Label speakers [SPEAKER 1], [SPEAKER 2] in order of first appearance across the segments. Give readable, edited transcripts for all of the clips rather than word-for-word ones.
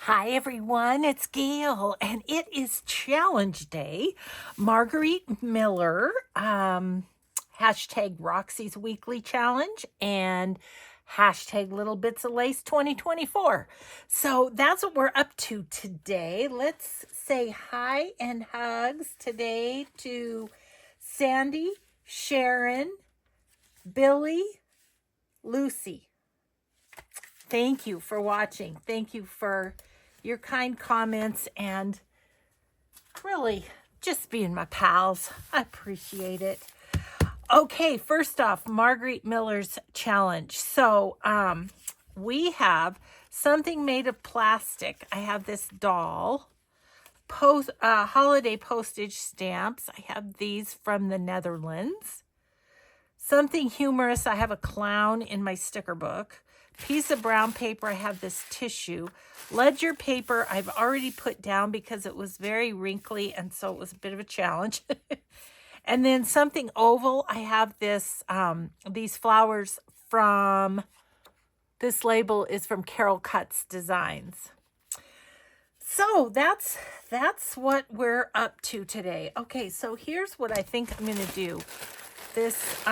[SPEAKER 1] Hi everyone, it's Gail, and it is challenge day. Margarete Miller, hashtag Roxy's weekly challenge, and hashtag Little Bits of Lace 2024. So that's what we're up to today. Let's say hi and hugs today to Sandy, Sharon, Billy, Lucy. Thank you for watching. Thank you for your kind comments and really just being my pals. I appreciate it. Okay, first off, Margarete Miller's challenge. So, we have something made of plastic. I have this doll, holiday postage stamps. I have these from the Netherlands. Something humorous. I have a clown in my sticker book. Piece of brown paper, I have this tissue. Ledger paper, I've already put down because it was very wrinkly, and so it was a bit of a challenge. And then something oval, I have this, these flowers from, this label is from Carol Cuts Designs. So that's what we're up to today. Okay, so here's what I think I'm going to do. This,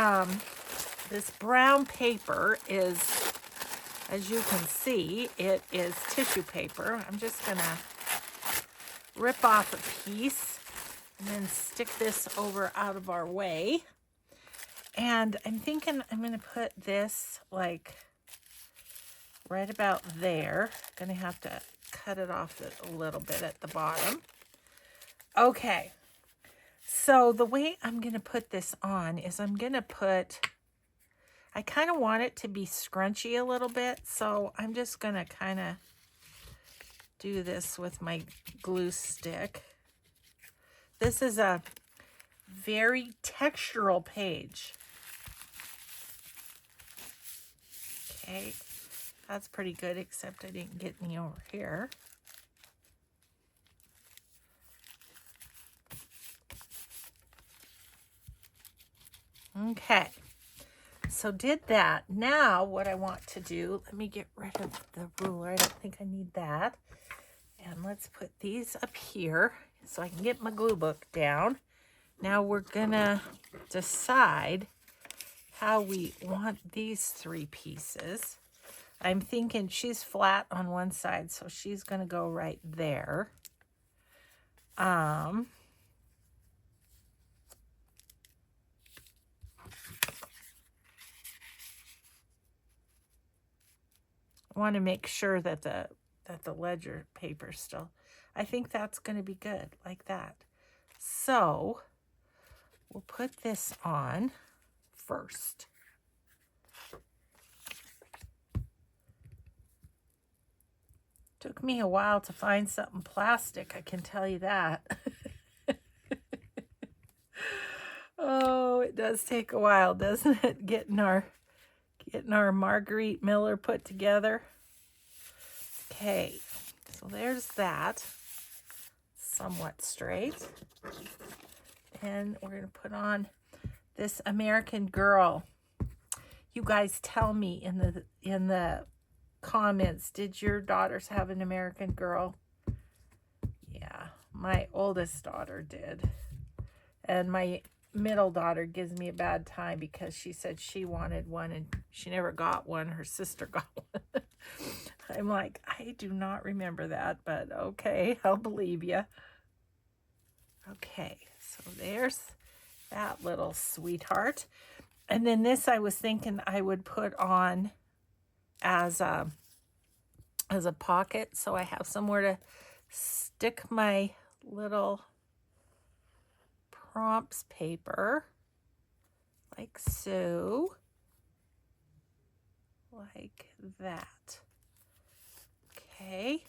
[SPEAKER 1] this brown paper is, as you can see, it is tissue paper. I'm just going to rip off a piece and then stick this over out of our way. And I'm thinking I'm going to put this like right about there. Going to have to cut it off a little bit at the bottom. Okay. So the way I'm going to put this on is I'm going to put, I kind of want it to be scrunchy a little bit, so I'm just going to kind of do this with my glue stick. This is a very textural page. Okay, that's pretty good, except I didn't get any over here. Okay. So did that. Now what I want to do, let me get rid of the ruler. I don't think I need that. And let's put these up here so I can get my glue book down. Now we're gonna decide how we want these three pieces. I'm thinking she's flat on one side, so she's gonna go right there. I want to make sure that the ledger paper still, I think that's going to be good like that. So we'll put this on first. Took me a while to find something plastic, I can tell you that. Oh, it does take a while, doesn't it? Getting our Margarete Miller put together. Okay, so there's that. Somewhat straight. And we're going to put on this American Girl. You guys tell me in the comments, did your daughters have an American Girl? Yeah, my oldest daughter did. And my middle daughter gives me a bad time because she said she wanted one and she never got one. Her sister got one. I'm like, I do not remember that, but okay, I'll believe you. Okay, so there's that little sweetheart. And then this I was thinking I would put on as a pocket, so I have somewhere to stick my little prompts paper, like so, like that. Okay.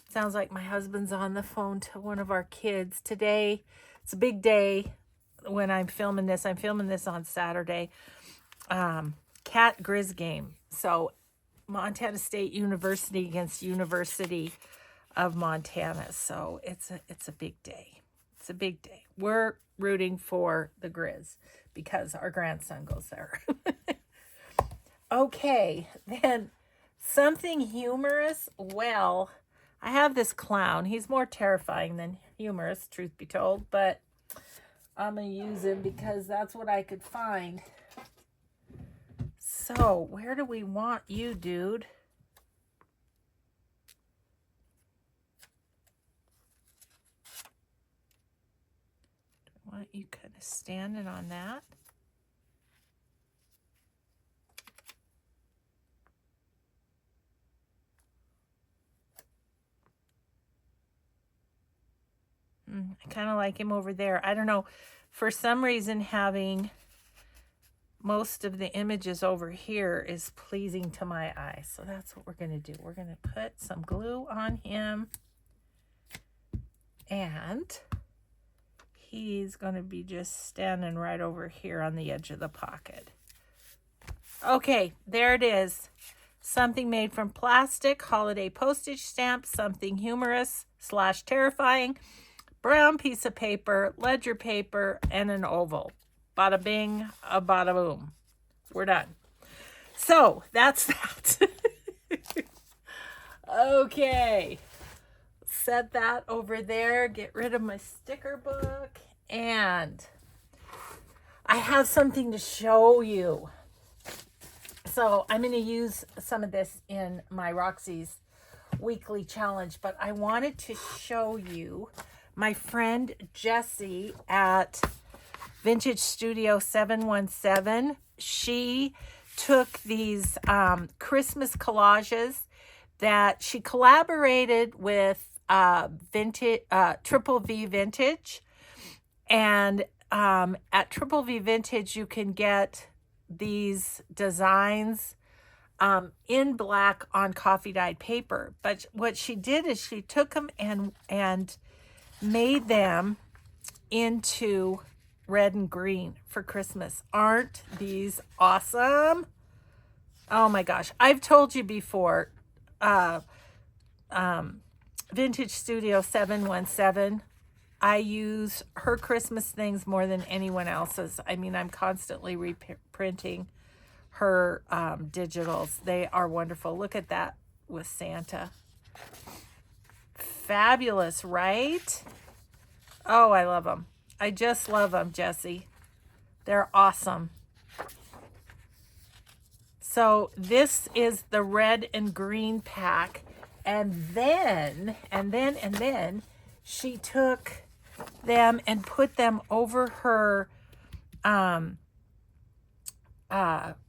[SPEAKER 1] Sounds like my husband's on the phone to one of our kids. Today, it's a big day when I'm filming this. I'm filming this on Saturday. Cat Grizz game. So Montana State University against University of Montana. So it's a big day. It's a big day. We're rooting for the Grizz because our grandson goes there. Okay, then Something humorous. Well, I have this clown. He's more terrifying than humorous, truth be told, but I'm going to use him because that's what I could find. So, where do we want you, dude? I want you kind of standing on that. I kind of like him over there. I don't know. For some reason, having most of the images over here is pleasing to my eye. So that's what we're going to do. We're going to put some glue on him. And he's going to be just standing right over here on the edge of the pocket. Okay, there it is. Something made from plastic, holiday postage stamp, something humorous / terrifying, brown piece of paper, ledger paper, and an oval. Bada bing, a bada boom. We're done. So that's that. Okay. Set that over there. Get rid of my sticker book. And I have something to show you. So I'm going to use some of this in my Roxy's weekly challenge, but I wanted to show you my friend Jessie at Vintage Studio 717. She took these Christmas collages that she collaborated with Triple V Vintage, and at Triple V Vintage you can get these designs in black on coffee dyed paper. But what she did is she took them and made them into red and green for Christmas. Aren't these awesome? Oh my gosh. I've told you before, Vintage Studio 717, I use her Christmas things more than anyone else's. I mean, I'm constantly reprinting her digitals. They are wonderful. Look at that with Santa. Fabulous, right? Oh, I love them. I just love them, Jessie. They're awesome. So this is the red and green pack. And then she took them and put them over her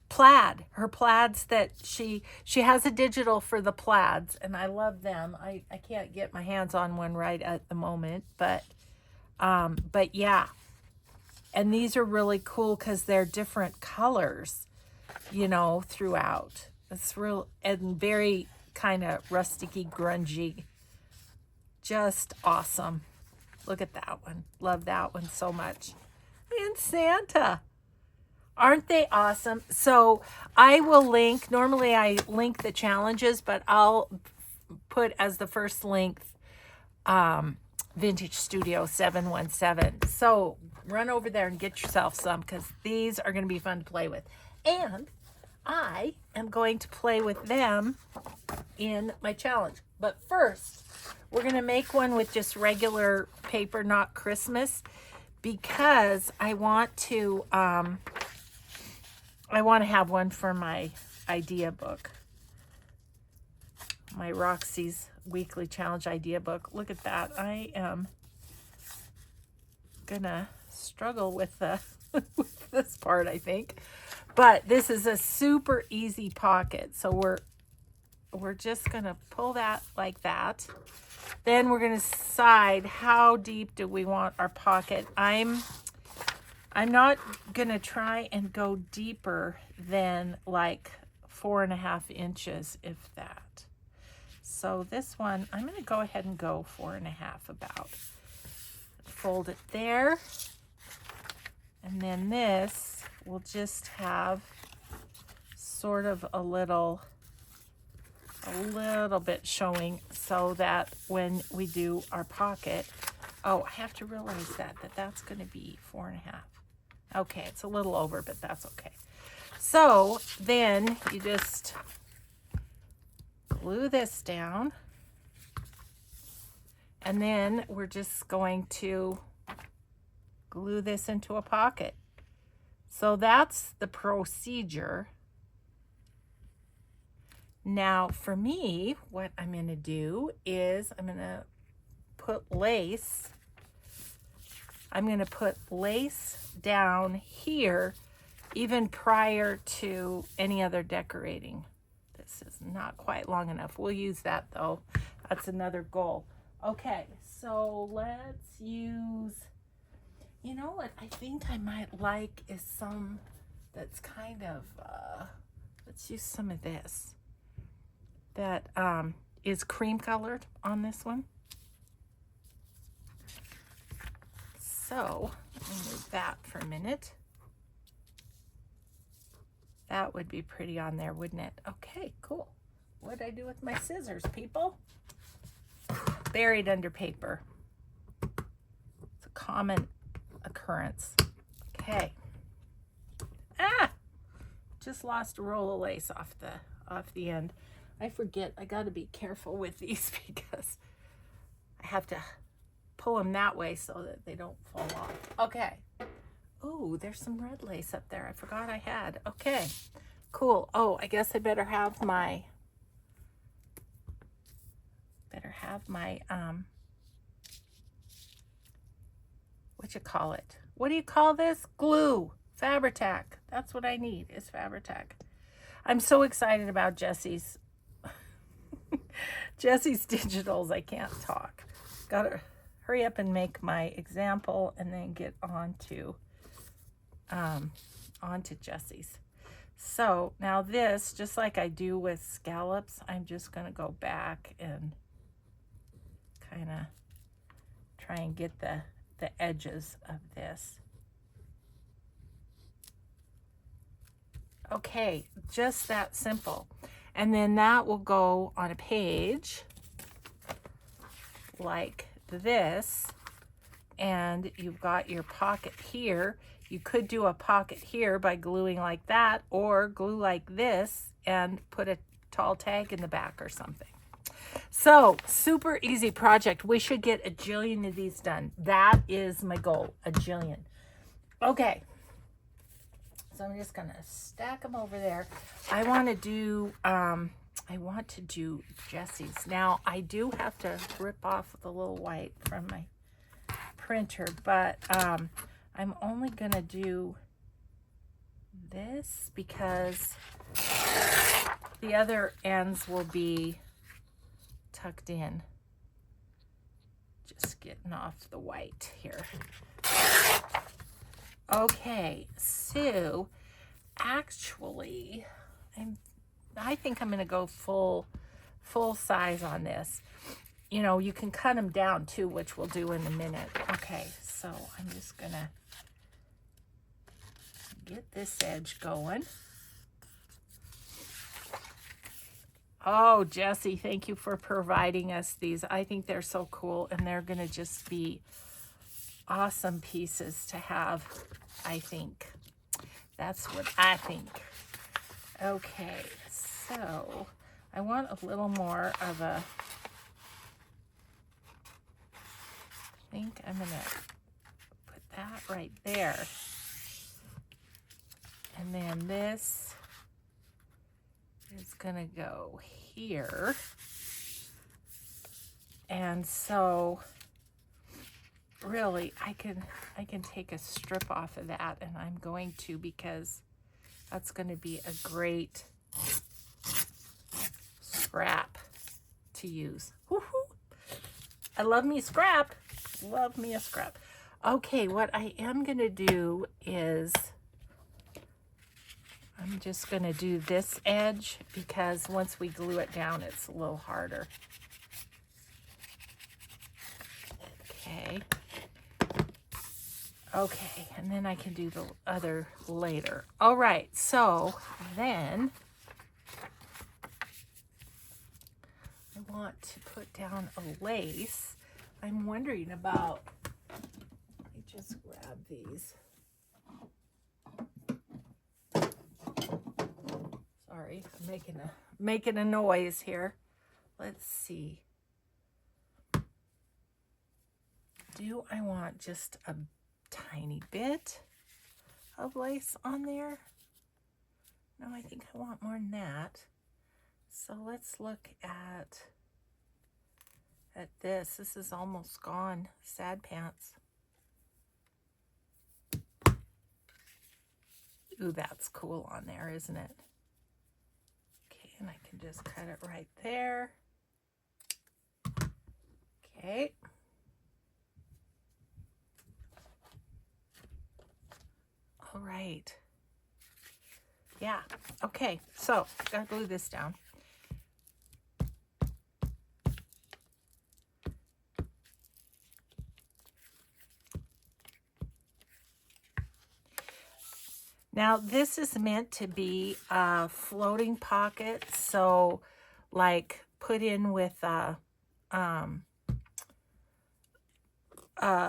[SPEAKER 1] plaid, her plaids that she has a digital for the plaids, and I love them. I can't get my hands on one right at the moment, but yeah. And these are really cool because they're different colors, you know, throughout. It's real and very kind of rusticy, grungy. Just awesome. Look at that one. Love that one so much. And Santa. Aren't they awesome? So I will link, normally I link the challenges, but I'll put as the first link Vintage Studio 717. So run over there and get yourself some because these are going to be fun to play with. And I am going to play with them in my challenge. But first, we're going to make one with just regular paper, not Christmas, because I want to have one for my idea book. My Roxy's weekly challenge idea book. Look at that. I am gonna struggle with with this part, I think. But this is a super easy pocket. So we're just gonna pull that like that. Then we're gonna decide how deep do we want our pocket. I'm not gonna try and go deeper than like 4.5 inches, if that. So this one, I'm gonna go ahead and go 4.5 about. Fold it there. And then this will just have sort of a little bit showing so that when we do our pocket, oh, I have to realize that's going to be 4.5. Okay, it's a little over, but that's okay. So then you just glue this down. And then we're just going to glue this into a pocket. So that's the procedure. Now for me, what I'm going to do is I'm going to put lace. I'm going to put lace down here even prior to any other decorating. This is not quite long enough. We'll use that though. That's another goal. Okay, so let's use, you know what I think I might like is some that's kind of, let's use some of this that is cream colored on this one. So let me move that for a minute. That would be pretty on there, wouldn't it? Okay, cool. What did I do with my scissors, people? Buried under paper. It's a common occurrence. Okay. Ah! Just lost a roll of lace off the end. I forget. I got to be careful with these because I have to pull them that way so that they don't fall off. Okay. Oh, there's some red lace up there. I forgot I had. Okay. Cool. Oh, I guess I better have my what you call it? What do you call this? Glue. Fabri-Tac. That's what I need is Fabri-Tac. I'm so excited about Jesse's digitals. I can't talk. Gotta hurry up and make my example and then get onto Jesse's. So now this, just like I do with scallops, I'm just going to go back and kind of try and get the edges of this. Okay, just that simple. And then that will go on a page like this. And you've got your pocket here. You could do a pocket here by gluing like that, or glue like this and put a tall tag in the back or something. So, super easy project. We should get a jillion of these done. That is my goal, a jillion. Okay. So I'm just gonna stack them over there. I want to do Jesse's. Now I do have to rip off the little white from my printer, but I'm only gonna do this because the other ends will be tucked in. Just getting off the white here. Okay, so actually I think I'm gonna go full size on this. You know, you can cut them down too, which we'll do in a minute. Okay, so I'm just gonna get this edge going. Oh, Jesse, thank you for providing us these. I think they're so cool, and they're gonna just be awesome pieces to have, I think. That's what I think. Okay, so I want a little more of a, I think I'm gonna put that right there. And then this is gonna go here. And so really I can take a strip off of that, and I'm going to, because that's going to be a great scrap to use. Woohoo! I love me scrap. Love me a scrap. Okay, what I am going to do is I'm just going to do this edge, because once we glue it down, it's a little harder. Okay. Okay, and then I can do the other later. All right, so then I want to put down a lace. I'm wondering about, let me just grab these. Sorry, I'm making a noise here. let's see. Do I want just a tiny bit of lace on there? No, I think I want more than that. So let's look at this. This is almost gone. Sad pants. Ooh, that's cool on there, isn't it? Okay, and I can just cut it right there. Okay. All right. Yeah, okay, so gotta glue this down. Now this is meant to be a floating pocket, so like put in with a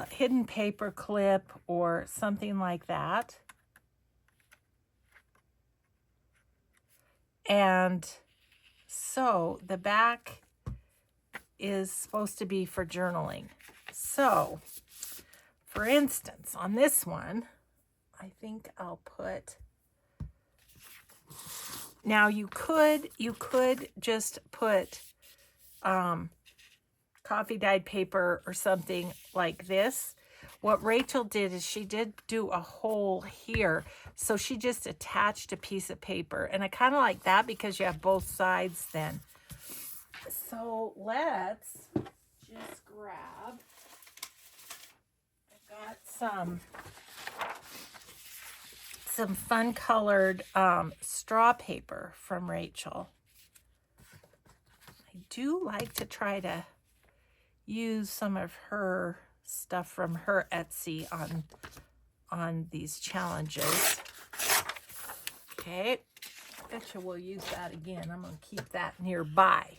[SPEAKER 1] hidden paper clip or something like that. And so the back is supposed to be for journaling. So for instance, on this one, I think I'll put, now you could just put coffee dyed paper or something like this. What Rachel did is she did do a hole here. So she just attached a piece of paper. And I kind of like that because you have both sides then. So let's just grab, I've got some fun colored straw paper from Rachel. I do like to try to use some of her stuff from her Etsy on these challenges. Okay, betcha we'll use that again. I'm going to keep that nearby.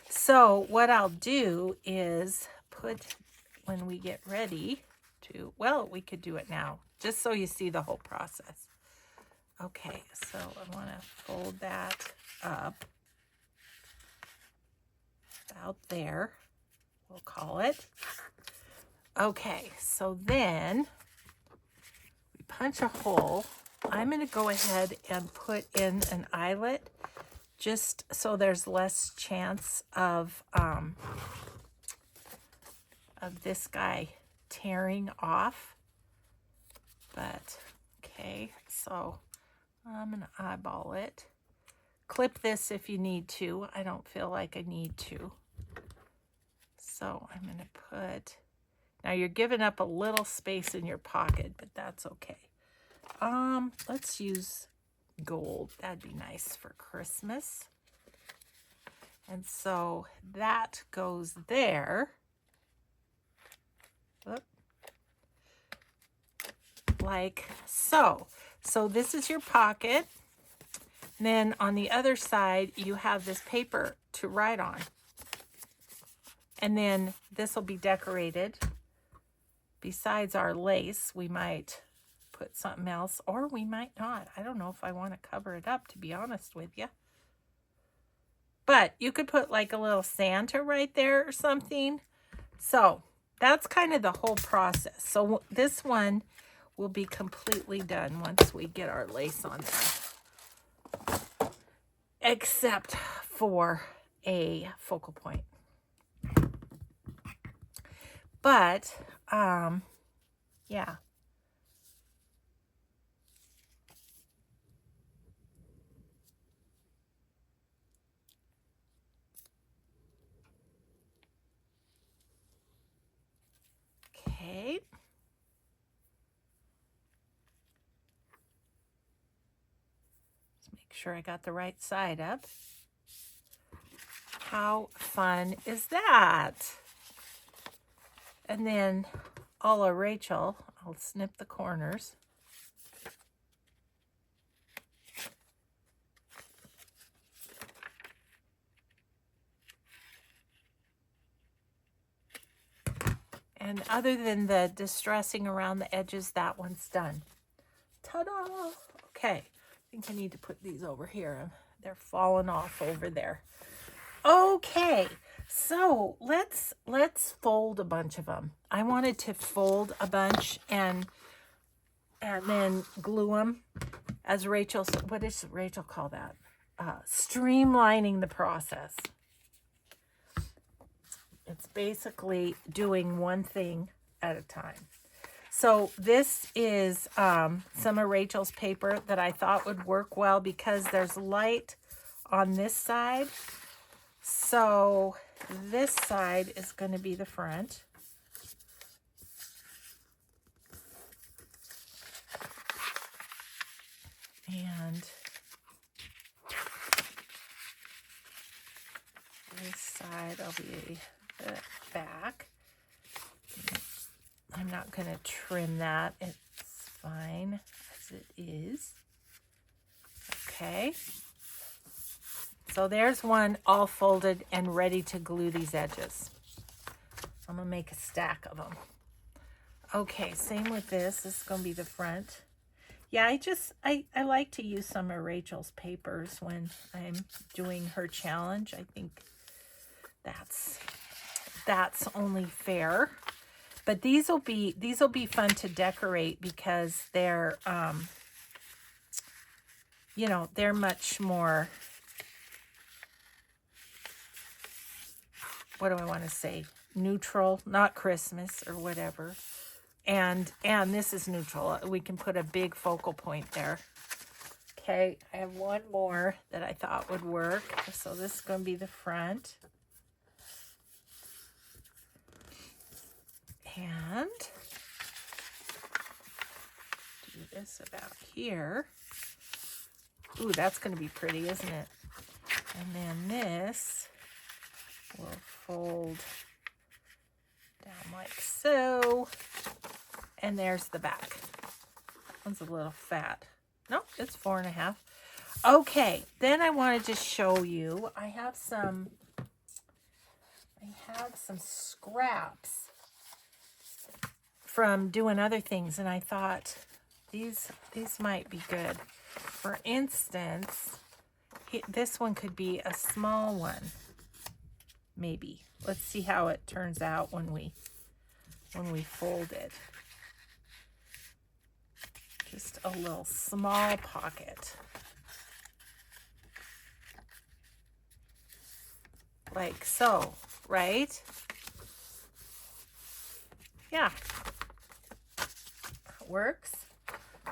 [SPEAKER 1] So what I'll do is put, when we get ready to, well, we could do it now, just so you see the whole process. Okay, so I want to fold that up about there, we'll call it. Okay, so then we punch a hole. I'm going to go ahead and put in an eyelet just so there's less chance of this guy tearing off. But okay, so I'm going to eyeball it. Clip this if you need to. I don't feel like I need to. So I'm going to put, now you're giving up a little space in your pocket, but that's okay. Let's use gold. That'd be nice for Christmas. And so that goes there. Oop. Like so. So this is your pocket. And then on the other side, you have this paper to write on. And then this will be decorated. Besides our lace, we might put something else, or we might not. I don't know if I want to cover it up, to be honest with you. But you could put like a little Santa right there or something. So that's kind of the whole process. So this one will be completely done once we get our lace on there. Except for a focal point. But, yeah. Okay. Let's make sure I got the right side up. How fun is that? And then, a la Rachel, I'll snip the corners. And other than the distressing around the edges, that one's done. Ta-da! Okay, I think I need to put these over here. They're falling off over there. Okay, so let's fold a bunch of them. I wanted to fold a bunch and then glue them, as Rachel, what does Rachel call that? Streamlining the process. It's basically doing one thing at a time. So this is some of Rachel's paper that I thought would work well because there's light on this side. So this side is going to be the front. And this side will be the back. I'm not going to trim that. It's fine as it is. Okay. So there's one all folded and ready to glue these edges. I'm going to make a stack of them. Okay, same with this. This is going to be the front. Yeah, I like to use some of Rachel's papers when I'm doing her challenge. I think that's only fair. But these will be fun to decorate because they're you know, they're much more, what do I want to say? Neutral, not Christmas or whatever. And this is neutral. We can put a big focal point there. Okay, I have one more that I thought would work. So this is going to be the front. And do this about here. Ooh, that's going to be pretty, isn't it? And then this will fold down like so. And there's the back. One's a little fat. No, it's 4.5. Okay, then I wanted to show you. I have some scraps from doing other things, and I thought these might be good. For instance, this one could be a small one, maybe. Let's see how it turns out when we fold it. Just a little small pocket. Like so, right? Yeah. It works.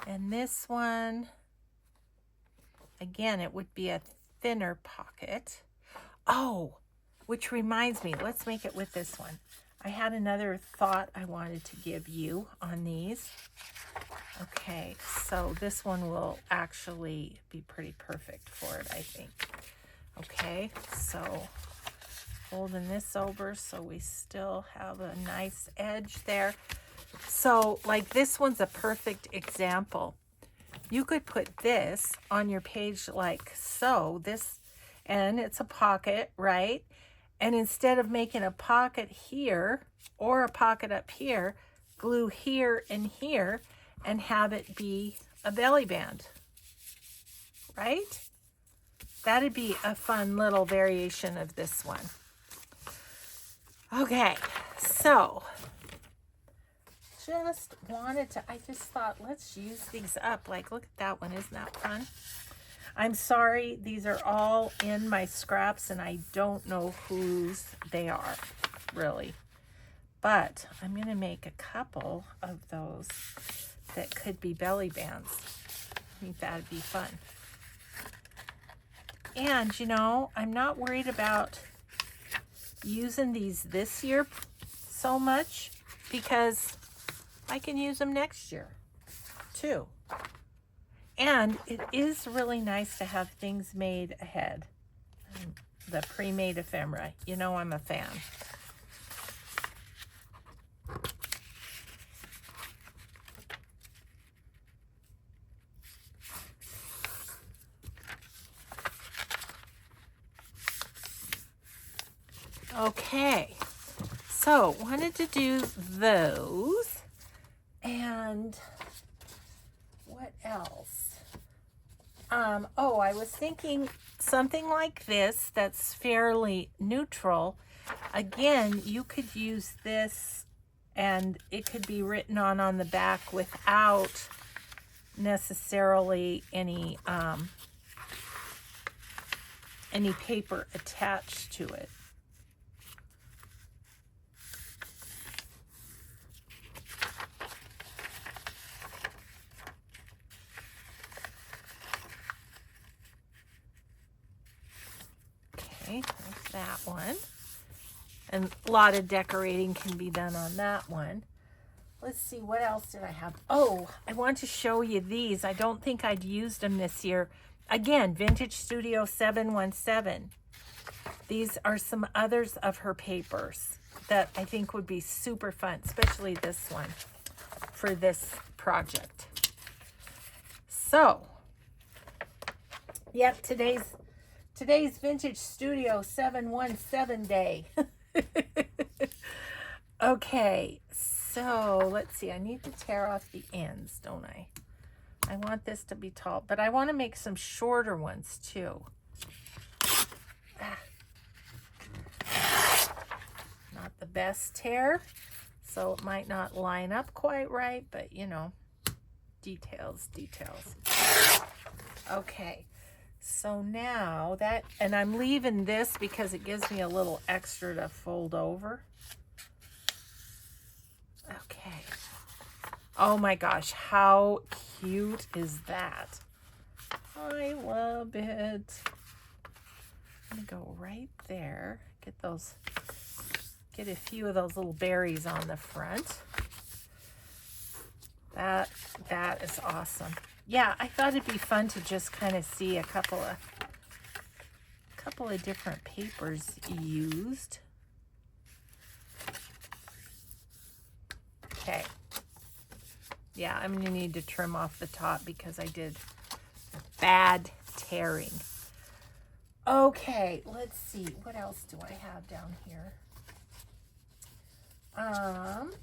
[SPEAKER 1] And this one, again, it would be a thinner pocket. Oh, which reminds me, let's make it with this one. I had another thought I wanted to give you on these. Okay, so this one will actually be pretty perfect for it, I think. Okay, so folding this over so we still have a nice edge there. So like this one's a perfect example. You could put this on your page like so, this, and it's a pocket, right? And instead of making a pocket here or a pocket up here, glue here and here and have it be a belly band, right? That'd be a fun little variation of this one. Okay, so I just thought, let's use these up. Like, look at that one. Isn't that fun? I'm sorry, these are all in my scraps and I don't know whose they are, really. But I'm going to make a couple of those that could be belly bands. I think that'd be fun. And, you know, I'm not worried about using these this year so much because I can use them next year too. And it is really nice to have things made ahead. The pre-made ephemera. You know I'm a fan. Okay, so wanted to do those, and what else? Oh, I was thinking something like this that's fairly neutral, again, you could use this and it could be written on the back without necessarily any paper attached to it. Okay, there's that one. And a lot of decorating can be done on that one. Let's see, what else did I have? Oh, I want to show you these. I don't think I'd used them this year. Again, Vintage Studio 717. These are some others of her papers that I think would be super fun, especially this one for this project. So, yep, today's Vintage Studio 717 day. Okay, so let's see. I need to tear off the ends, don't I? I want this to be tall, but I want to make some shorter ones too. Not the best tear, so it might not line up quite right, but you know, details. Okay, so now that, and I'm leaving this because it gives me a little extra to fold over. Okay. Oh my gosh, how cute is that? I love it. I'm gonna go right there. Get a few of those little berries on the front. That is awesome. Yeah, I thought it'd be fun to just kind of see a couple of different papers used. Okay. Yeah, I'm going to need to trim off the top because I did bad tearing. Okay, let's see. What else do I have down here? Let's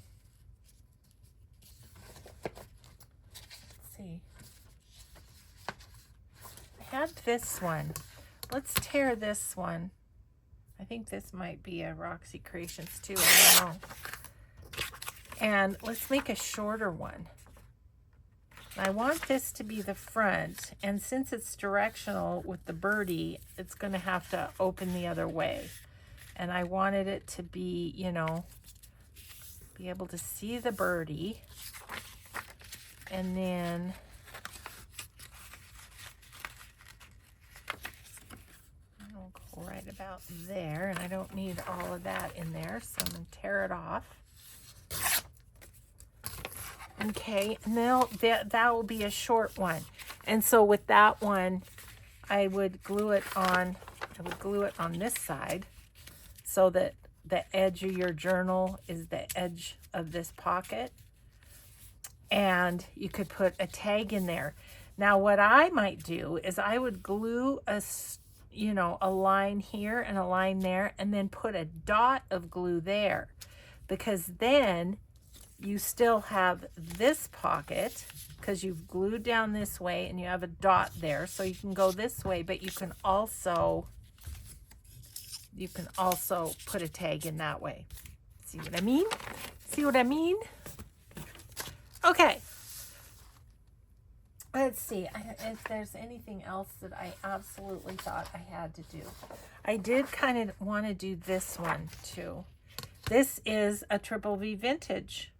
[SPEAKER 1] see. I had this one. Let's tear this one. I think this might be a Roxy Creations too. I don't know. And let's make a shorter one. I want this to be the front, and since it's directional with the birdie, it's going to have to open the other way. And I wanted it to be, you know, be able to see the birdie. And then I'll go right about there, and I don't need all of that in there, so I'm going to tear it off. Okay, now that will be a short one. And so with that one, I would glue it on this side so that the edge of your journal is the edge of this pocket. And you could put a tag in there. Now what I might do is I would glue a line here and a line there, and then put a dot of glue there, because then you still have this pocket because you've glued down this way and you have a dot there, so you can go this way, but you can also put a tag in that way. See what I mean? See what I mean? Okay. Let's see if there's anything else that I absolutely thought I had to do. I did kind of want to do this one too. This is a Triple V Vintage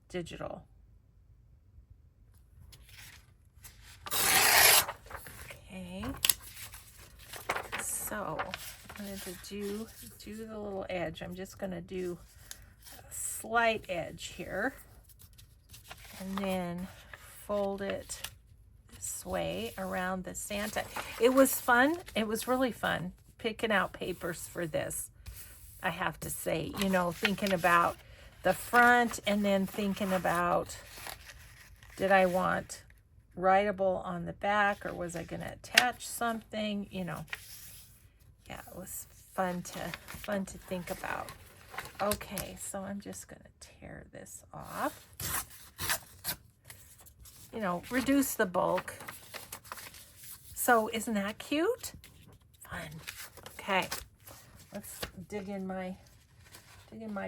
[SPEAKER 1] digital. Okay, so I'm going to do the little edge. I'm just going to do a slight edge here and then fold it this way around the Santa. It was fun. It was really fun picking out papers for this, I have to say, you know, thinking about the front and then thinking about, did I want writable on the back or was I going to attach something, you know. Yeah, it was fun to think about. Okay, so I'm just going to tear this off. You know, reduce the bulk. So isn't that cute? Fun. Okay, let's dig in my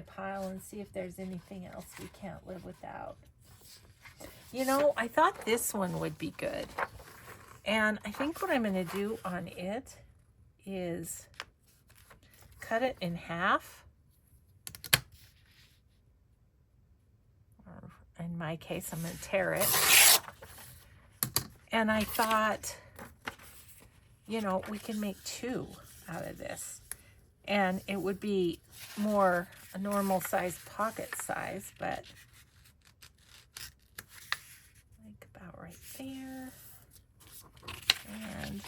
[SPEAKER 1] pile and see if there's anything else we can't live without. You know, I thought this one would be good. And I think what I'm going to do on it is cut it in half. Or in my case, I'm going to tear it. And I thought, you know, we can make 2 out of this. And it would be more a normal size pocket size, but like about right there. And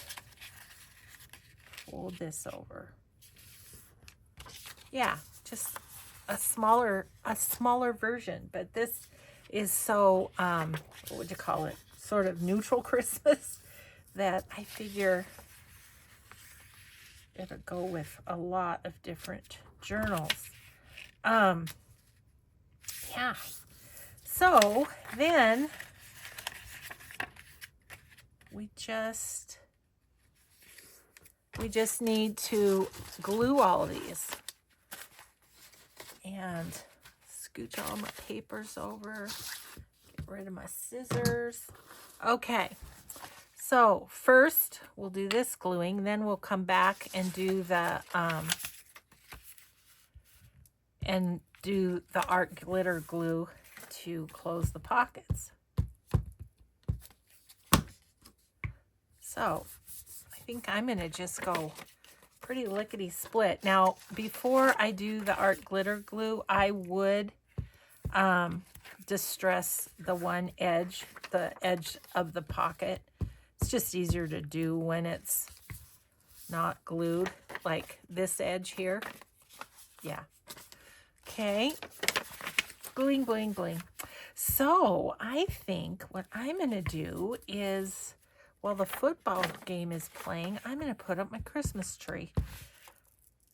[SPEAKER 1] fold this over. Yeah, just a smaller version, but this is so what would you call it? Sort of neutral Christmas that I figure it'll go with a lot of different journals. Yeah. So then we just need to glue all these and scooch all my papers over, get rid of my scissors. Okay, so first we'll do this gluing, then we'll come back and do the art glitter glue to close the pockets. So I think I'm going to just go pretty lickety split. Now, before I do the art glitter glue, I would distress the one edge, the edge of the pocket. It's just easier to do when it's not glued, like this edge here. Yeah. Okay. Gluing, gluing, gluing. So I think what I'm going to do is, while the football game is playing, I'm going to put up my Christmas tree.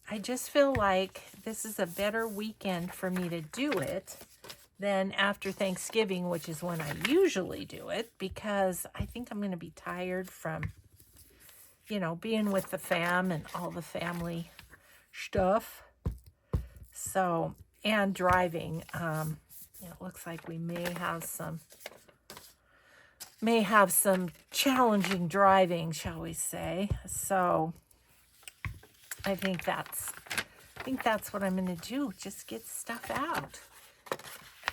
[SPEAKER 1] I just feel like this is a better weekend for me to do it than after Thanksgiving, which is when I usually do it, because I think I'm going to be tired from, you know, being with the fam and all the family stuff. So, and driving. It looks like we may have some challenging driving, shall we say. So I think that's what I'm going to do. Just get stuff out.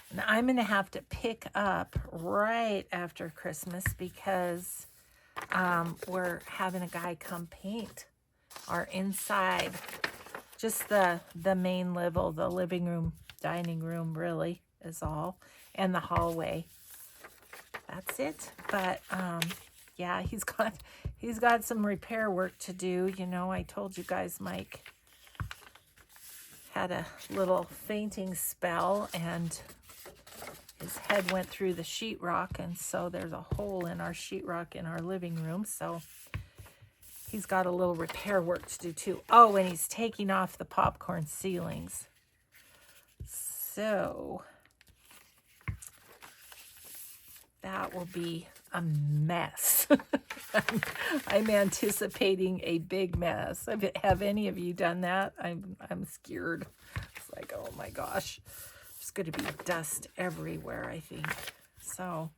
[SPEAKER 1] And I'm going to have to pick up right after Christmas because we're having a guy come paint our inside. Just the main level, the living room, dining room really is all. And the hallway. That's it. But yeah, he's got some repair work to do. You know, I told you guys Mike had a little fainting spell and his head went through the sheetrock, and so there's a hole in our sheetrock in our living room. So he's got a little repair work to do too. Oh, and he's taking off the popcorn ceilings. So that will be a mess. I'm anticipating a big mess. Have any of you done that? I'm scared. It's like, oh my gosh. There's going to be dust everywhere, I think. So,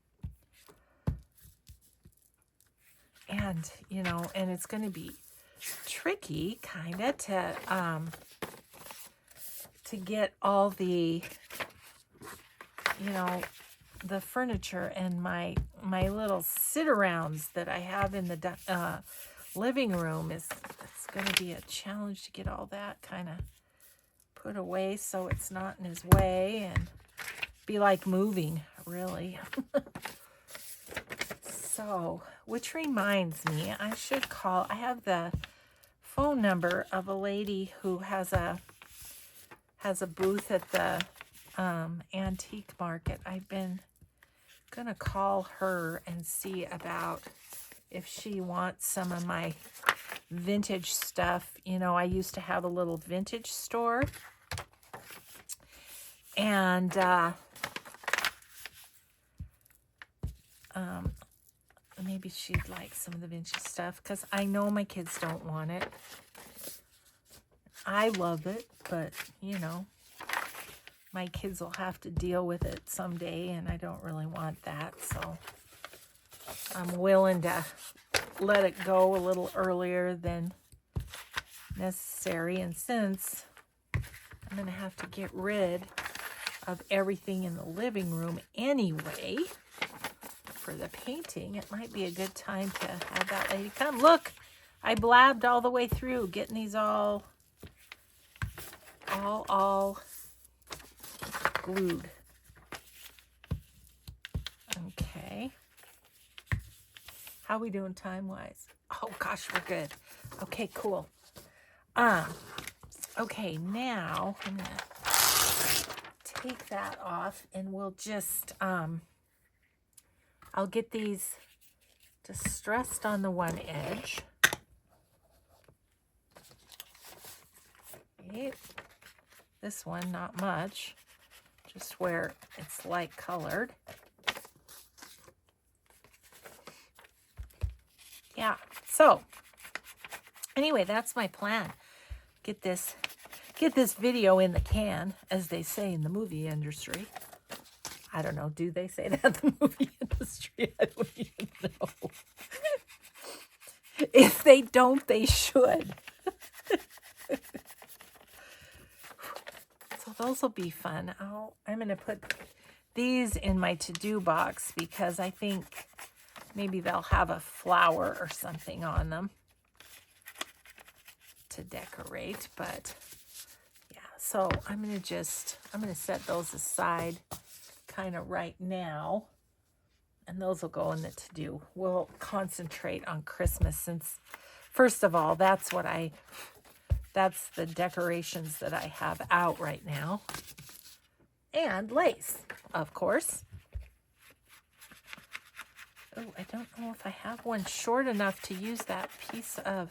[SPEAKER 1] and, you know, and it's going to be tricky kind of to get all the, you know, the furniture and my little sit-arounds that I have in the living room it's going to be a challenge to get all that kind of put away so it's not in his way and be like moving, really. So, which reminds me, I should call. I have the phone number of a lady who has a booth at the antique market. I've been gonna call her and see about if she wants some of my vintage stuff. You know, I used to have a little vintage store, and maybe she'd like some of the vintage stuff because I know my kids don't want it. I love it, but you know, my kids will have to deal with it someday, and I don't really want that, so I'm willing to let it go a little earlier than necessary. And since I'm going to have to get rid of everything in the living room anyway for the painting, it might be a good time to have that lady come. Look, I blabbed all the way through, getting these all glued. Okay. How are we doing time-wise? Oh, gosh, we're good. Okay, cool. Okay, now I'm going to take that off, and we'll just, I'll get these distressed on the one edge. Okay. This one, not much, just where it's light colored. Yeah, so anyway, that's my plan. Get this video in the can, as they say in the movie industry. I don't know, do they say that in the movie industry? I don't even know. If they don't, they should. So those will be fun. I'm going to put these in my to-do box because I think maybe they'll have a flower or something on them to decorate. But yeah, so I'm going to set those aside kind of right now. And those will go in the to-do. We'll concentrate on Christmas since, first of all, that's the decorations that I have out right now. And lace, of course. Oh, I don't know if I have one short enough to use that piece of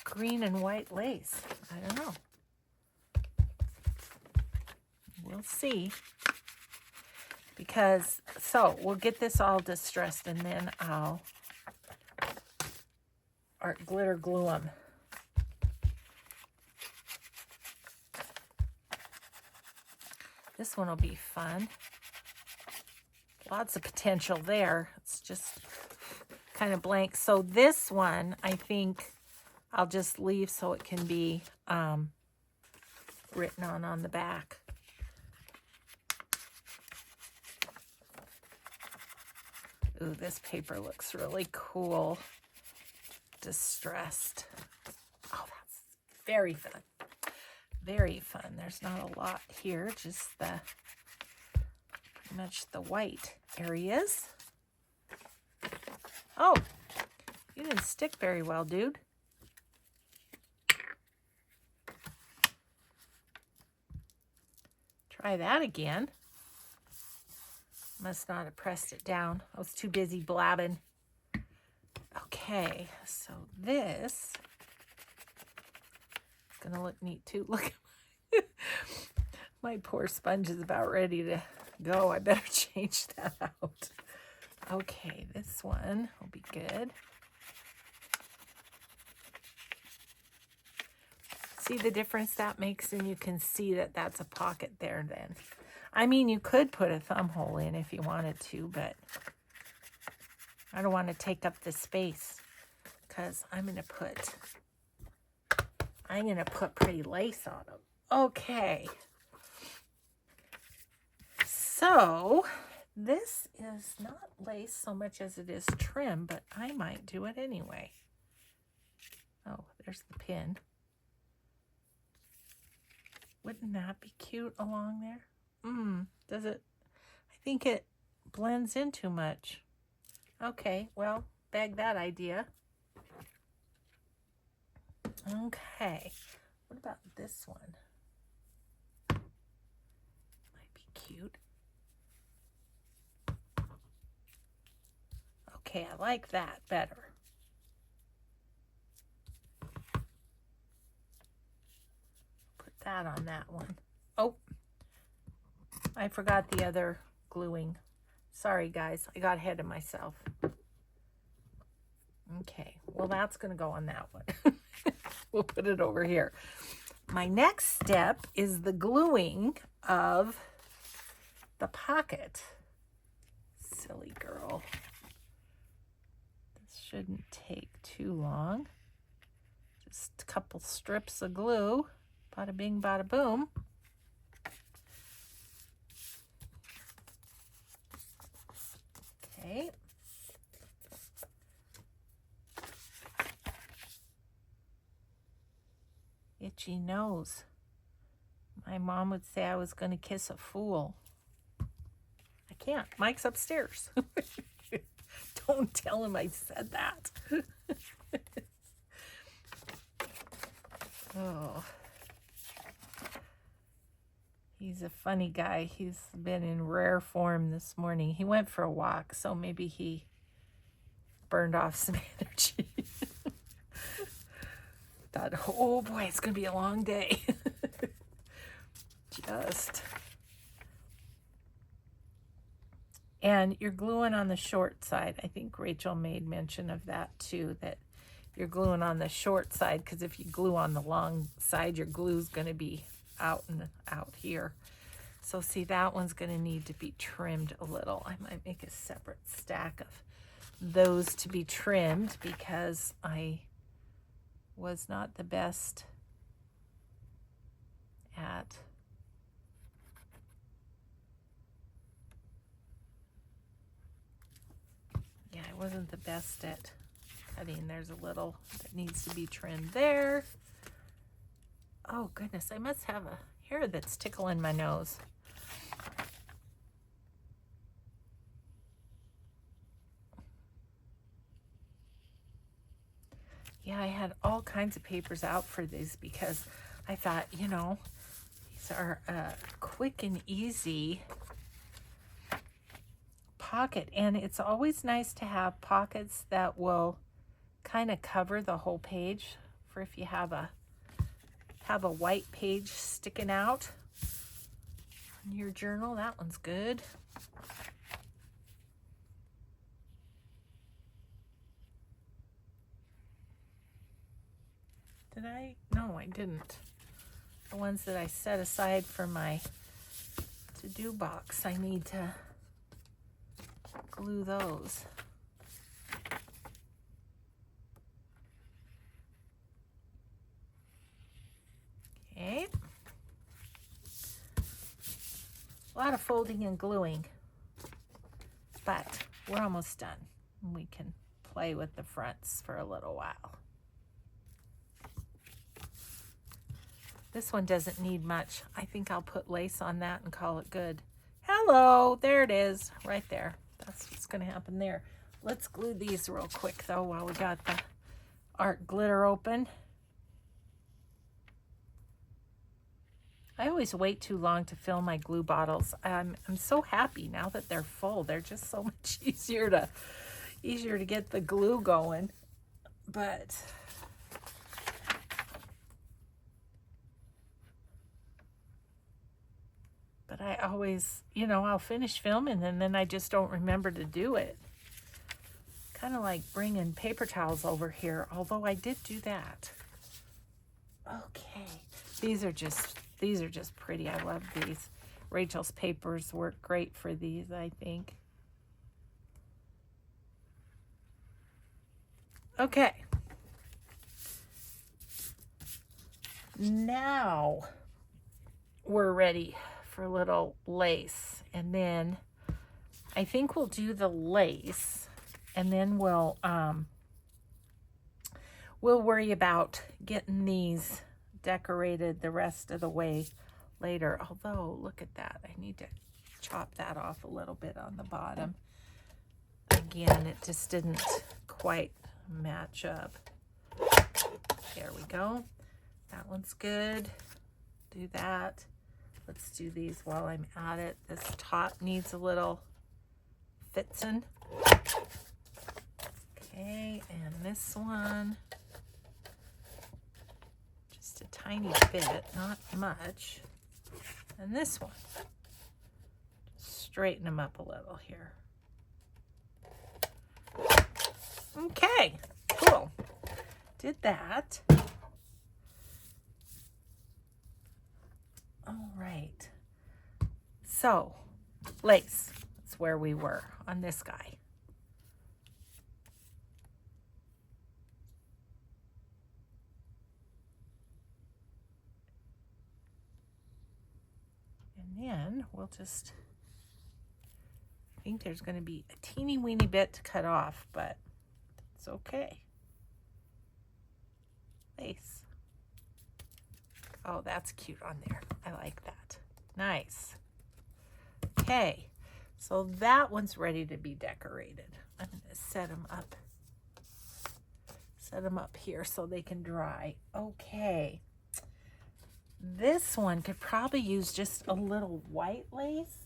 [SPEAKER 1] green and white lace. I don't know. We'll see. Because, so we'll get this all distressed and then I'll art glitter glue them. This one will be fun. Lots of potential there. It's just kind of blank. So this one, I think I'll just leave so it can be written on the back. Ooh, this paper looks really cool. Distressed. Oh, that's very fun. Very fun. There's not a lot here, just pretty much the white areas. Oh, you didn't stick very well, dude. Try that again. Must not have pressed it down. I was too busy blabbing. Okay, so this is going to look neat too. Look, my poor sponge is about ready to go. I better change that out. Okay, this one will be good. See the difference that makes? And you can see that that's a pocket there then. I mean, you could put a thumb hole in if you wanted to, but I don't want to take up the space because I'm going to put pretty lace on them. Okay. So this is not lace so much as it is trim, but I might do it anyway. Oh, there's the pin. Wouldn't that be cute along there? Does it? I think it blends in too much. Okay, well, bag that idea. Okay, what about this one? Might be cute. Okay, I like that better. Put that on that one. Oh, I forgot the other gluing. Sorry, guys. I got ahead of myself. Okay, well, that's going to go on that one. We'll put it over here. My next step is the gluing of the pocket. Silly girl. This shouldn't take too long. Just a couple strips of glue. Bada bing, bada boom. Okay. Itchy nose. My mom would say I was going to kiss a fool. I can't. Mike's upstairs. Don't tell him I said that. Oh. He's a funny guy. He's been in rare form this morning. He went for a walk, so maybe he burned off some energy. Thought, oh boy, it's going to be a long day. And you're gluing on the short side. I think Rachel made mention of that too, that you're gluing on the short side, because if you glue on the long side, your glue's going to be out and out here. So see, that one's going to need to be trimmed a little. I might make a separate stack of those to be trimmed, because I was not the best at I wasn't the best at cutting. There's a little that needs to be trimmed there. Oh goodness, I must have a hair that's tickling my nose. Yeah, I had all kinds of papers out for these because I thought, you know, these are quick and easy pocket, and it's always nice to have pockets that will kind of cover the whole page, for if you have a white page sticking out in your journal. That one's good. Did I? No, I didn't. The ones that I set aside for my to-do box, I need to glue those. Okay. A lot of folding and gluing, but we're almost done. We can play with the fronts for a little while. This one doesn't need much. I think I'll put lace on that and call it good. Hello, there it is, right there. That's what's going to happen there. Let's glue these real quick though while we got the art glitter open. I always wait too long to fill my glue bottles. I'm so happy now that they're full. They're just so much easier to get the glue going. But I always, you know, I'll finish filming and then I just don't remember to do it. Kind of like bringing paper towels over here, although I did do that. Okay, these are just pretty. I love these. Rachel's papers work great for these, I think. Okay. Now we're ready for a little lace, and then I think we'll do the lace, and then we'll worry about getting these decorated the rest of the way later. Although, look at that. I need to chop that off a little bit on the bottom. Again, it just didn't quite match up. There we go. That one's good. Do that. Let's do these while I'm at it. This top needs a little fixing. Okay, and this one, just a tiny bit, not much. And this one, just straighten them up a little here. Okay, Cool. Did that. All right. So, lace. That's where we were on this guy. And then we'll just, I think there's going to be a teeny weeny bit to cut off, but it's okay. Lace. Oh, that's cute on there. I like that. Nice. Okay, so that one's ready to be decorated. I'm going to set them up. Set them up here so they can dry. Okay. This one could probably use just a little white lace.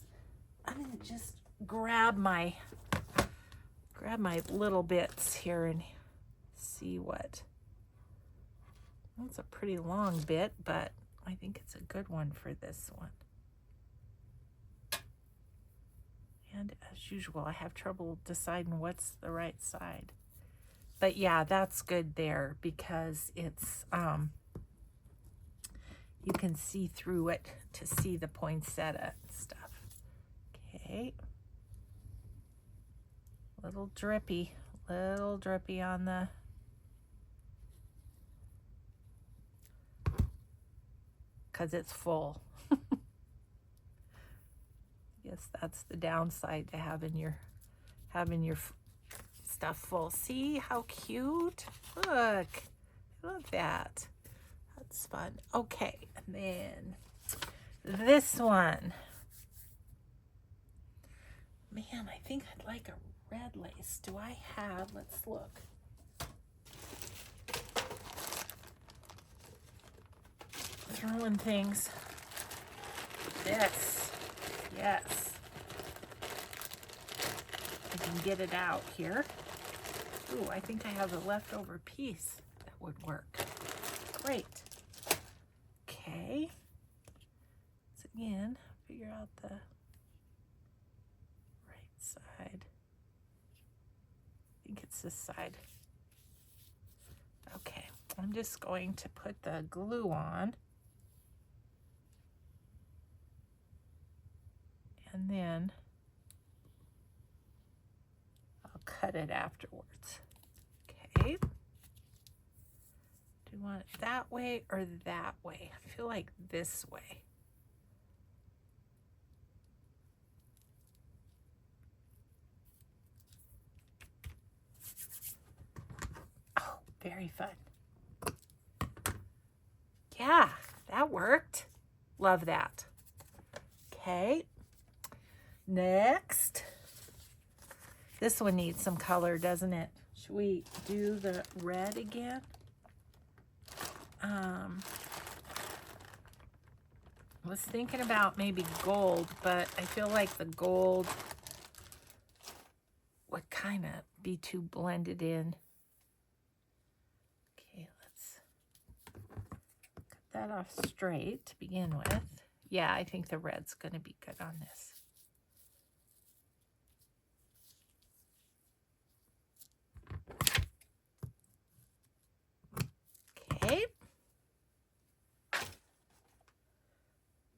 [SPEAKER 1] I'm going to just grab my little bits here and see what. That's a pretty long bit, but I think it's a good one for this one. And as usual, I have trouble deciding what's the right side. But yeah, that's good there because it's, you can see through it to see the poinsettia stuff. Okay. Little drippy on the, because it's full. Yes, that's the downside to having your stuff full. See how cute? Look, I love that. That's fun. Okay, and then this one. Man, I think I'd like a red lace. Do I have? Let's look. Throwing things. This. Yes. I can get it out here. Ooh, I think I have a leftover piece that would work. Great. Okay. Let's again figure out the right side. I think it's this side. Okay. I'm just going to put the glue on. And then I'll cut it afterwards. Okay. Do you want it that way or that way? I feel like this way. Oh, very fun. Yeah, that worked. Love that. Okay. Next, this one needs some color, doesn't it? Should we do the red again? I was thinking about maybe gold, but I feel like the gold would kind of be too blended in. Okay, let's cut that off straight to begin with. Yeah, I think the red's going to be good on this. Okay.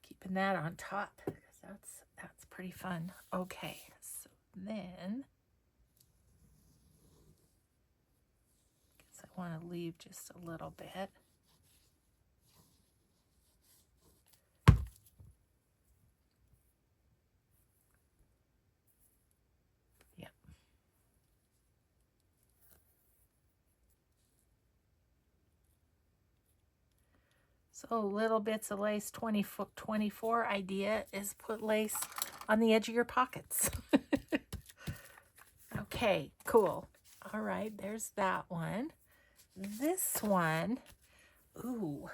[SPEAKER 1] Keeping that on top because that's pretty fun. Okay, so then I guess I want to leave just a little bit. Yep. So little bits of lace. 24 idea is put lace on the edge of your pockets. Okay, cool. All right, there's that one. This one, ooh,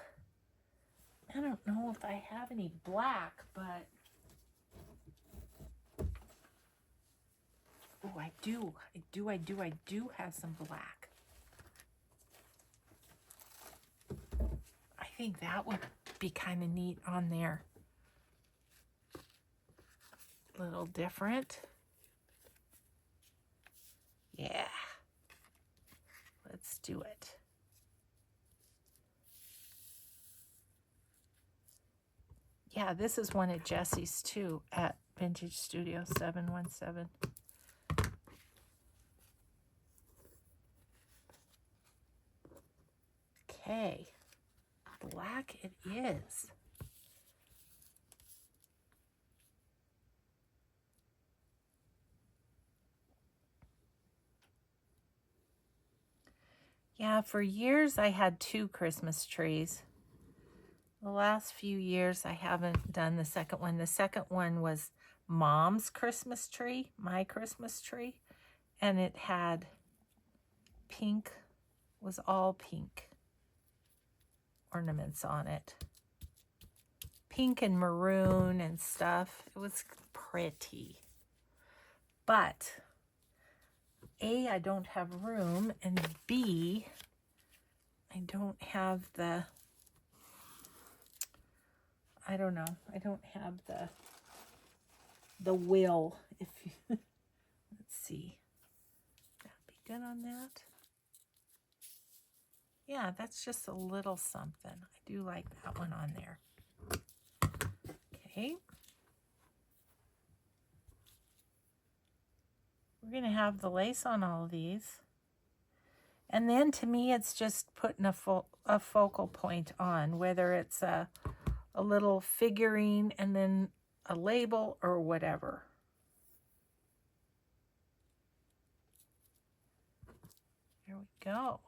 [SPEAKER 1] I don't know if I have any black, but oh, I do have some black. I think that would be kind of neat on there. A little different. Yeah. Let's do it. Yeah, this is one of Jesse's too at Vintage Studio 717. Okay, black it is. Yeah, for years I had 2 Christmas trees. The last few years I haven't done the second one. The second one was Mom's Christmas tree, my Christmas tree, and it had pink, was all pink ornaments on it. Pink and maroon and stuff. It was pretty. But A, I don't have room, and B, I don't have the, I don't know, I don't have the will, if you, let's see, that'd be good on that. Yeah, that's just a little something. I do like that one on there. Okay. We're going to have the lace on all of these. And then to me, it's just putting a focal point on, whether it's a little figurine and then a label or whatever. There we go.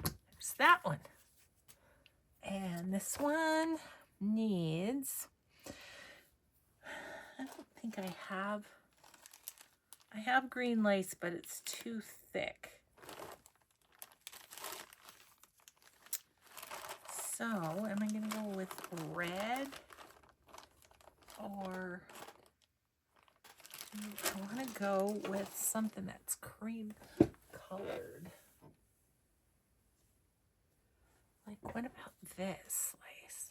[SPEAKER 1] There's that one. And this one needs, I don't think I have green lace, but it's too thick. So, am I going to go with red or I want to go with something that's cream colored. Like, what about this lace?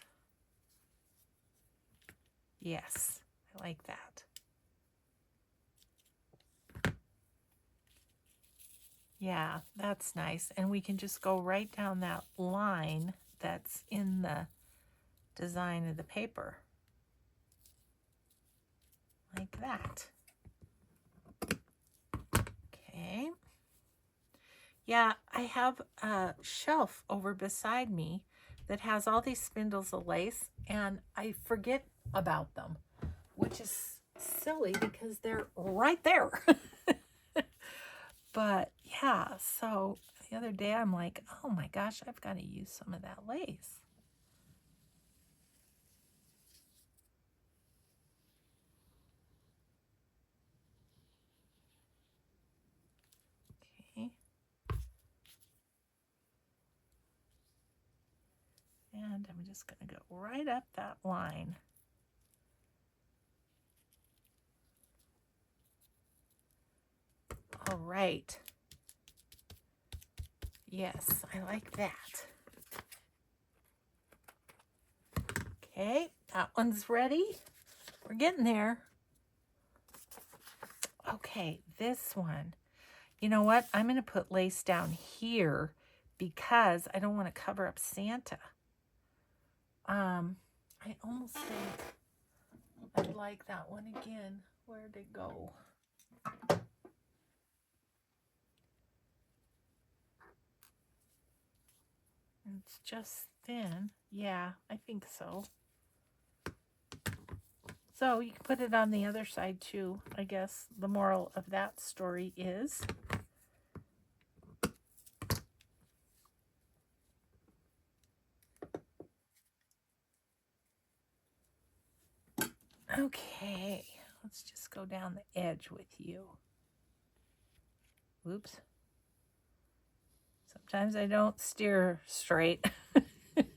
[SPEAKER 1] Yes, I like that. Yeah, that's nice. And we can just go right down that line that's in the design of the paper. Like that. Okay. Yeah, I have a shelf over beside me that has all these spindles of lace, and I forget about them, which is silly because they're right there. But yeah, so the other day I'm like, oh my gosh, I've got to use some of that lace. Okay. And I'm just going to go right up that line. All right. Yes, I like that. Okay, that one's ready. We're getting there. Okay, this one. You know what? I'm going to put lace down here because I don't want to cover up Santa. I almost think I'd like that one again. Where'd it go? It's just thin. Yeah, I think so. So you can put it on the other side too. I guess the moral of that story is okay, let's just go down the edge with you. Oops. Sometimes I don't steer straight. Okay.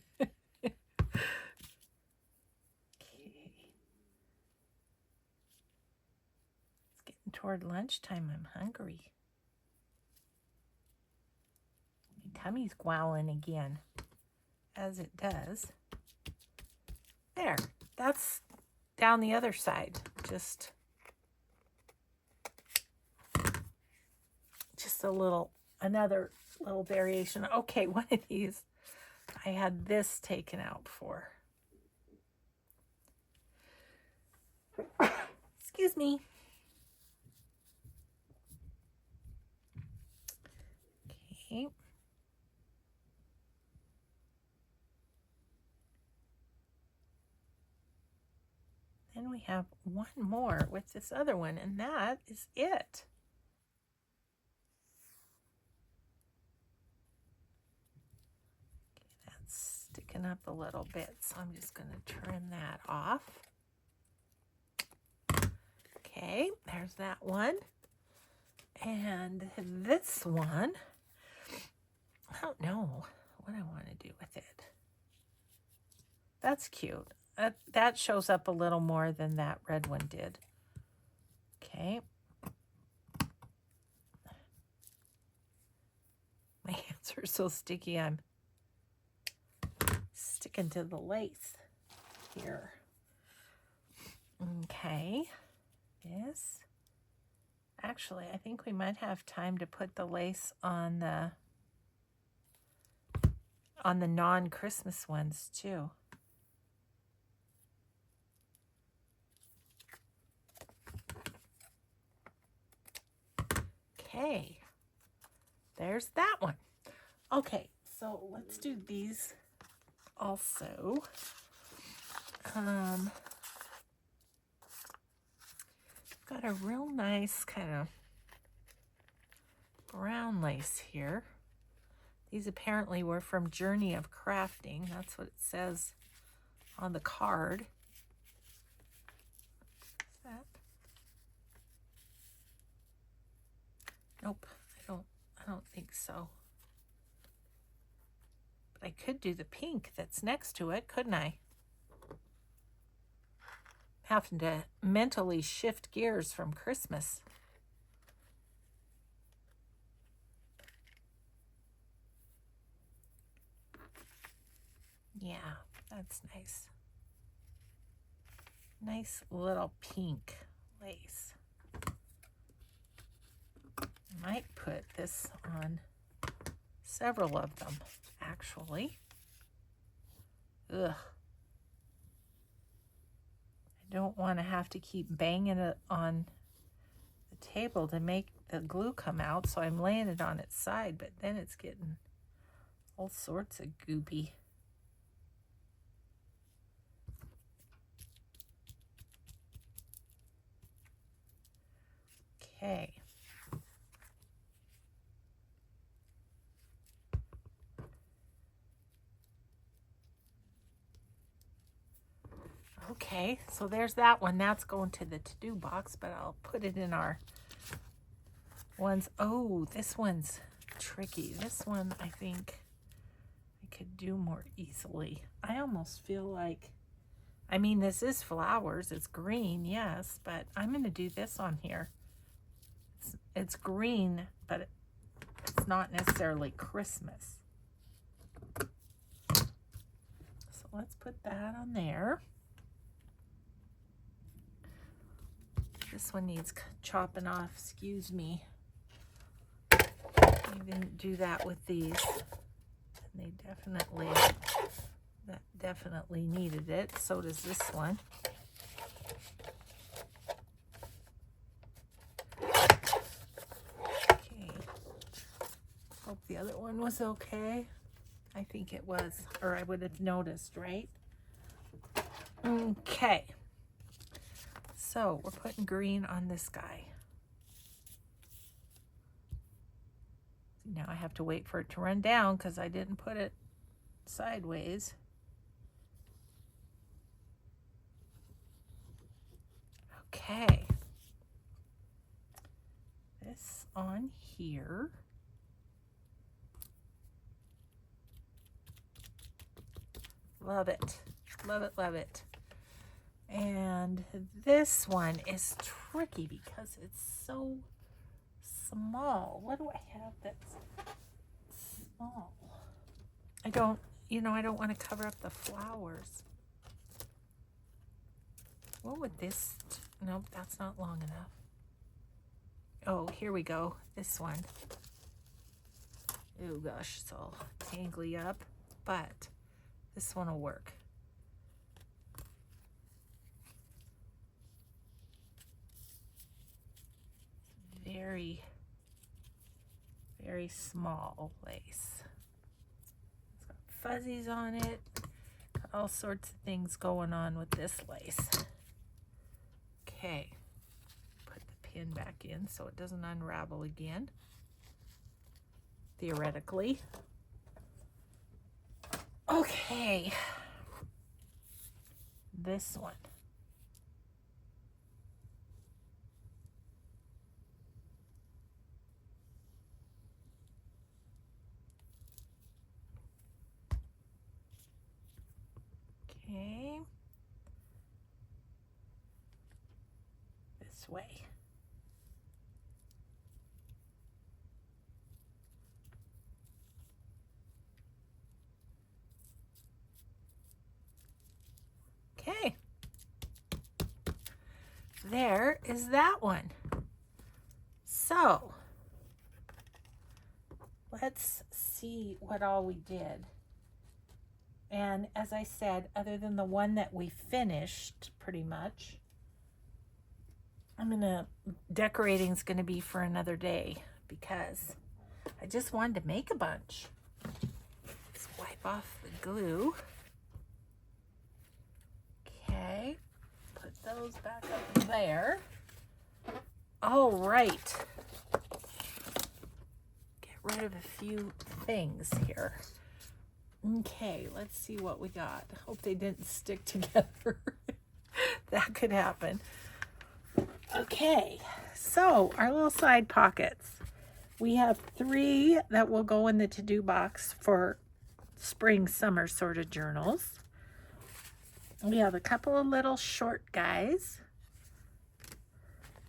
[SPEAKER 1] It's getting toward lunchtime. I'm hungry. My tummy's growling again, as it does. There. That's down the other side. Just just another little variation. Okay, one of these, I had this taken out for. Excuse me. Okay. Then we have one more with this other one, and that is it. Okay, that's sticking up a little bit, so I'm just going to trim that off. Okay, there's that one. And this one, I don't know what I want to do with it. That's cute. That shows up a little more than that red one did. Okay. My hands are so sticky, I'm sticking to the lace here. Okay. This. Actually, I think we might have time to put the lace on the non-Christmas ones too. Okay, there's that one. Okay, so let's do these also. Got a real nice kind of brown lace here. These apparently were from Journey of Crafting. That's what it says on the card. Is that? Nope, I don't think so. But I could do the pink that's next to it, couldn't I? Having to mentally shift gears from Christmas. Yeah, that's nice. Nice little pink lace. I might put this on several of them, actually. Ugh. I don't want to have to keep banging it on the table to make the glue come out, so I'm laying it on its side, but then it's getting all sorts of goopy. Okay. Okay, so there's that one. That's going to the to-do box, but I'll put it in our ones. Oh, this one's tricky. This one, I think I could do more easily. I almost feel like, I mean, this is flowers. It's green, yes, but I'm going to do this on here. It's green, but it's not necessarily Christmas. So let's put that on there. This one needs chopping off, excuse me. I didn't do that with these. And they definitely needed it. So does this one. Okay. Hope the other one was okay. I think it was, or I would have noticed, right? Okay. So we're putting green on this guy. Now I have to wait for it to run down because I didn't put it sideways. Okay. This on here. Love it. Love it, love it. And this one is tricky because it's so small. What do I have that's small? I don't want to cover up the flowers. What would this, nope, that's not long enough. Oh, here we go. This one. Oh gosh, it's all tangly up, but this one will work. Very, very small lace. It's got fuzzies on it. Got all sorts of things going on with this lace. Okay, put the pin back in so it doesn't unravel again. Theoretically. Okay, this one. Okay, this way. Okay, there is that one. So let's see what all we did. And as I said, other than the one that we finished pretty much, decorating is gonna be for another day because I just wanted to make a bunch. Let's wipe off the glue. Okay, put those back up there. All right. Get rid of a few things here. Okay, let's see what we got. Hope they didn't stick together. That could happen. Okay, so our little side pockets. We have 3 that will go in the to-do box for spring, summer sort of journals. We have a couple of little short guys.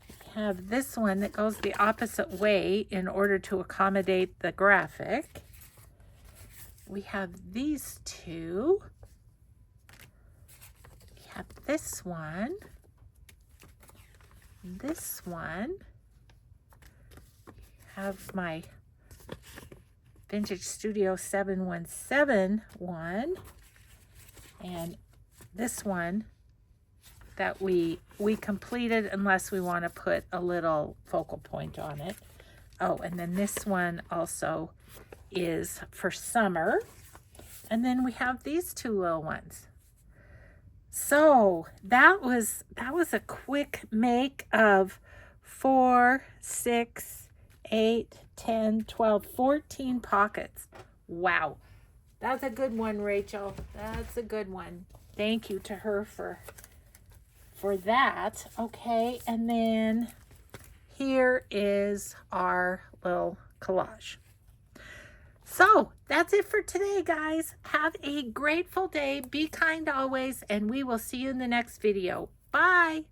[SPEAKER 1] We have this one that goes the opposite way in order to accommodate the graphic. We have these 2. We have this one. This one. I have my Vintage Studio 717 one. And this one that we completed unless we want to put a little focal point on it. Oh, and then this one also is for summer. And then we have these 2 little ones. So that was a quick make of 4, 6, 8, 10, 12, 14 pockets. Wow. That's a good one, Rachel. That's a good one. Thank you to her for that. Okay, and then here is our little collage. So that's it for today, guys. Have a grateful day. Be kind always, and we will see you in the next video. Bye.